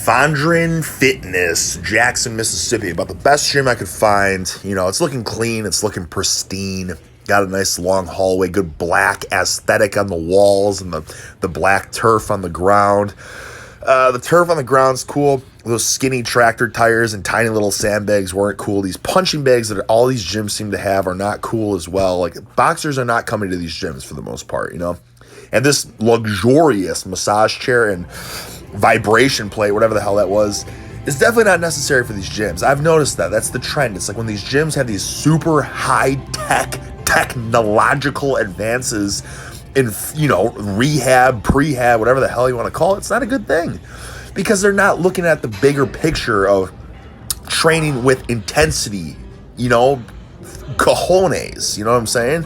Fondren Fitness, Jackson, Mississippi. About the best gym I could find. You know, it's looking clean. It's looking pristine. Got a nice long hallway, good black aesthetic on the walls and the black turf on the ground. The turf on the ground's cool. Those skinny tractor tires and tiny little sandbags weren't cool. These punching bags that all these gyms seem to have are not cool as well. Like, boxers are not coming to these gyms for the most part, you know? And this luxurious massage chair and vibration plate, whatever the hell that was, is definitely not necessary for these gyms. I've noticed that. That's the trend. It's like when these gyms have these super high-tech, technological advances in, you know, rehab, prehab, whatever the hell you want to call it, it's not a good thing. Because they're not looking at the bigger picture of training with intensity, you know, cojones, you know what I'm saying?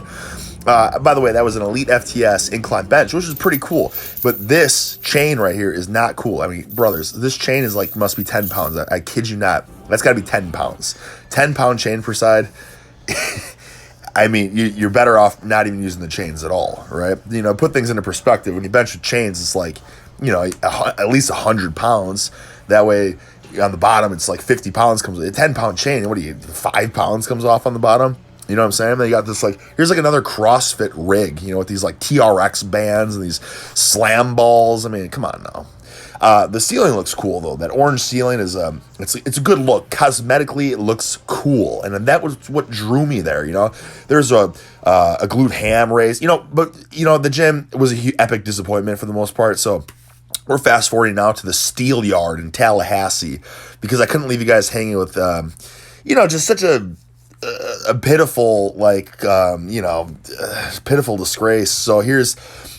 By the way, that was an Elite FTS incline bench, which is pretty cool. But this chain right here is not cool. I mean, brothers, this chain is like, must be 10 pounds. I kid you not. That's got to be 10 pounds. 10-pound chain per side. I mean, you're better off not even using the chains at all, right? You know, put things into perspective. When you bench with chains, it's like, you know, at least 100 pounds. That way, on the bottom, it's like 50 pounds comes. A 10-pound chain, what do you, 5 pounds comes off on the bottom? You know what I'm saying? Then you got this, like, here's like another CrossFit rig, you know, with these like TRX bands and these slam balls. I mean, come on now. The ceiling looks cool though. That orange ceiling is it's a good look. Cosmetically, it looks cool, and that was what drew me there. You know, there's a glute ham raise. You know, but you know the gym was a epic disappointment for the most part. So we're fast forwarding now to the Steel Yard in Tallahassee because I couldn't leave you guys hanging with you know, just such a pitiful, like, you know, pitiful disgrace. So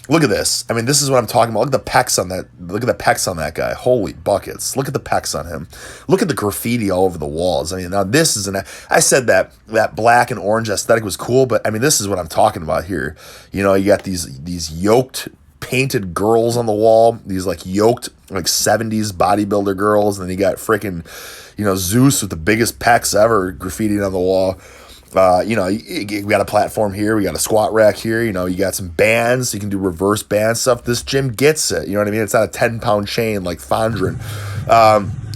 look at this. I mean, this is what I'm talking about. Look at the pecs on that. Look at the pecs on that guy. Holy buckets. Look at the pecs on him. Look at the graffiti all over the walls. I mean, now this is I said that black and orange aesthetic was cool, but I mean, this is what I'm talking about here. You know, you got these yoked painted girls on the wall, these like yoked like 70s bodybuilder girls, and then you got freaking, you know, Zeus with the biggest pecs ever graffitied on the wall. You know, we got a platform here, we got a squat rack here, you know, you got some bands, you can do reverse band stuff. This gym gets it, you know what I mean? It's not a 10-pound chain like Fondren.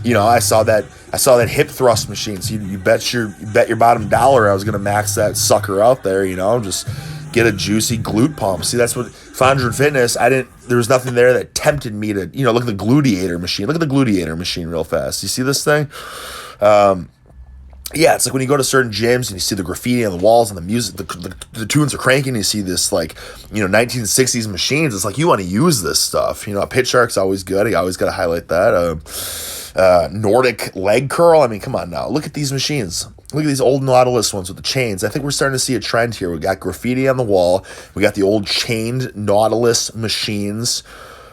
You know, I saw that hip thrust machine, so you bet your bottom dollar I was gonna max that sucker out there, you know, just get a juicy glute pump. See, that's what Fondren Fitness, there was nothing there that tempted me to, you know, look at the gluteator machine. Look at the gluteator machine real fast. You see this thing? Yeah, it's like when you go to certain gyms and you see the graffiti on the walls and the music, the tunes are cranking, and you see this, like, you know, 1960s machines. It's like, you want to use this stuff. You know, Pit Shark's always good. You always got to highlight that. Nordic leg curl. I mean, come on now. Look at these machines. Look at these old Nautilus ones with the chains. I think we're starting to see a trend here. We got graffiti on the wall. We got the old chained Nautilus machines.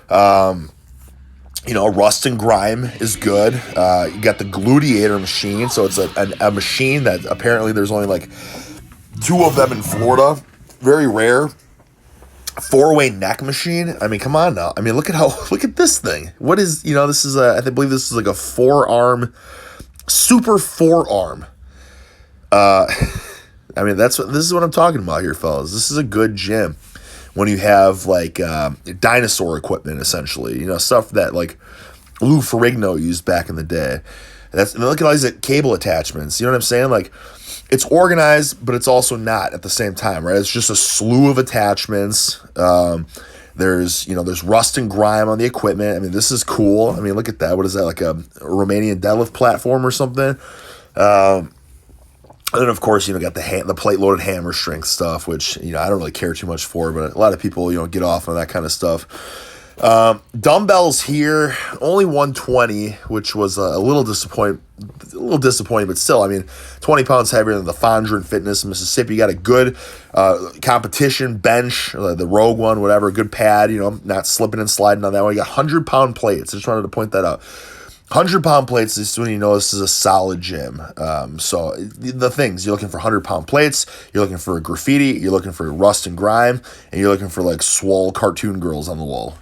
You know, rust and grime is good. You got the gluteator machine. So it's a machine that apparently there's only like 2 of them in Florida. Very rare. 4-way neck machine. I mean, come on now. I mean, look at this thing. What is, you know, this is I believe this is like a super forearm. I mean, this is what I'm talking about here, fellas. This is a good gym when you have like dinosaur equipment, essentially, you know, stuff that like Lou Ferrigno used back in the day. And look at all these cable attachments. You know what I'm saying? Like, it's organized, but it's also not at the same time, right? It's just a slew of attachments. There's rust and grime on the equipment. I mean, this is cool. I mean, look at that. What is that, like a Romanian deadlift platform or something? And then, of course, you know, got the plate-loaded hammer strength stuff, which, you know, I don't really care too much for, but a lot of people, you know, get off on that kind of stuff. Dumbbells here, only 120, which was a little disappointing, but still, I mean, 20 pounds heavier than the Fondren Fitness in Mississippi. You got a good competition bench, the Rogue one, whatever, a good pad, you know, not slipping and sliding on that one. You got 100-pound plates. I just wanted to point that out. 100-pound plates is when you know this is a solid gym. So the things, you're looking for 100-pound plates, you're looking for graffiti, you're looking for rust and grime, and you're looking for like swole cartoon girls on the wall.